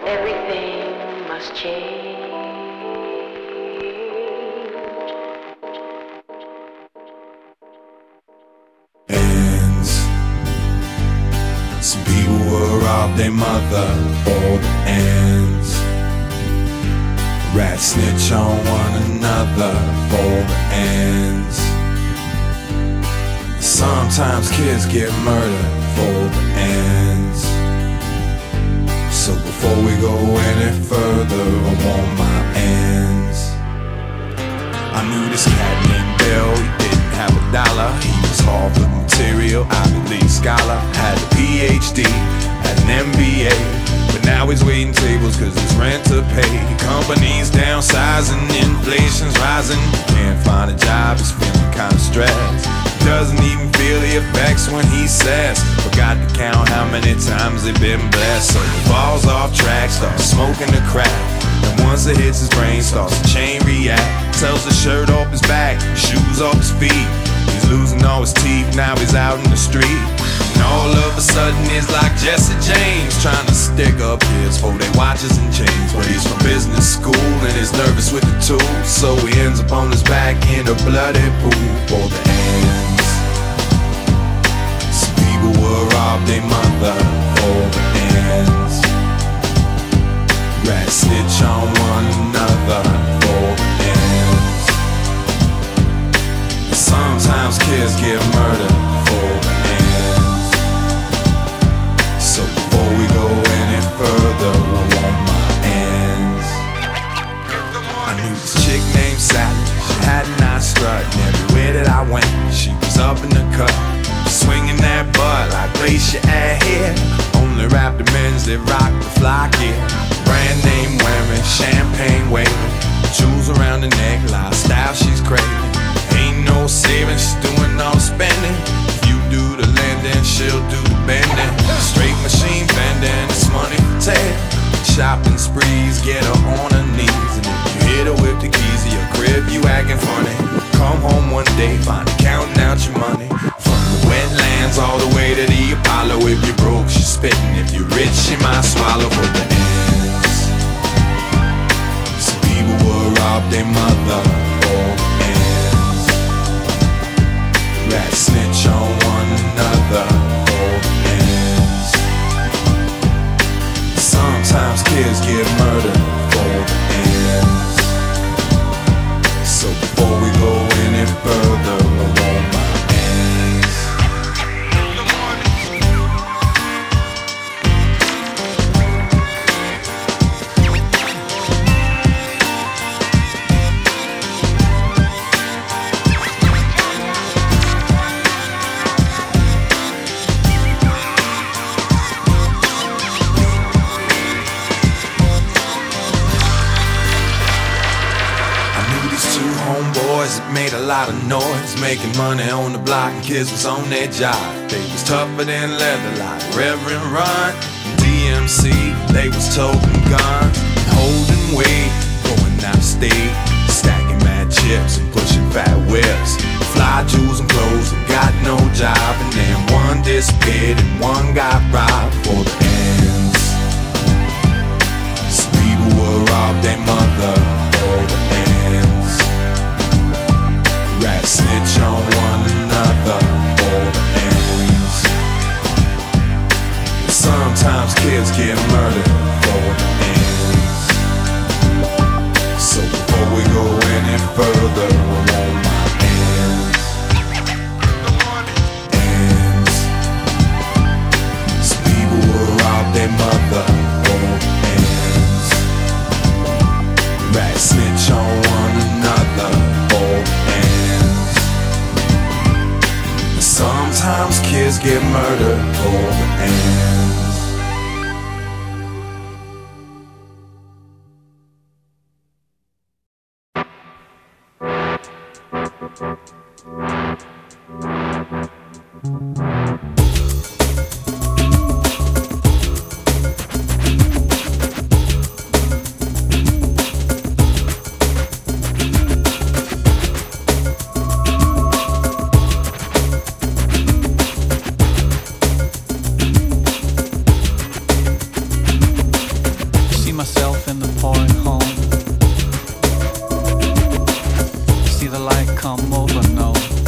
Everything must change. Ends. Some people will rob their mother for the ends. Rats snitch on one another for the ends. Sometimes kids get murdered for the ends. So before we go any further, I want my ends. I knew this cat named Bill, he didn't have a dollar. He was Harvard material, Ivy League scholar. Had a PhD, had an MBA. But now he's waiting tables cause his rent to pay. Companies downsizing, inflation's rising. Can't find a job, he's feeling kinda stressed. Doesn't even feel the effects when he says, forgot to count how many times they've been blessed. So he falls off track, starts smoking the crack. And once it hits his brain, starts to chain react. Tells the shirt off his back, shoes off his feet. He's losing all his teeth, now he's out in the street. And all of a sudden it's like Jesse James trying to stick up his for their watches and chains. But he's from business school and he's nervous with the tools. So he ends up on his back in a bloody pool for the ends. Some people will rob their mother for the ends. Rats snitch on one another for the ends. And sometimes kids get murdered for the ends. So before we go any further, I want my ends. I knew this chick named Sally, she had a nice strut. And everywhere that I went, she was up in the cut, swinging that butt like place your ad here. Only rap the men's that rock the fly gear. Brand name wearing, champagne waving, jewels around the neck, lifestyle she's craving. Ain't no saving, she's doing all the spending. If you do the lending, she'll do the bending. Straight machine bending, it's money for tail. Shopping sprees, get her on her knees. And if you hit her with the keys to your crib, you acting funny. Come home one day, find her counting out your money. From the wetlands all the way to the Apollo. If you're broke, she's spitting. If you're rich, she might swallow for the ends. Some people will rob their mother for the ends. Rats snitch on one another for the ends. Sometimes kids get murdered for the ends. So before we go any further, I want my ends. Made a lot of noise, making money on the block, and kids was on their job. They was tougher than leather, like Reverend Run and DMC. They was toting guns and holding weight, going out of state, stacking mad chips and pushing fat whips. Fly jewels and clothes and got no job, and then one disappeared and one got robbed for the ends. Some people will rob their mother for the ends. Rats snitch on one another for the ends. And sometimes kids get murdered for the ends. So before we go any further, I want my ends. Ends. Some people will rob their mother for the ends. Rats snitch on one another for the ends. Sometimes kids get murdered for the ends. myself in the pouring home. See the light come over, no.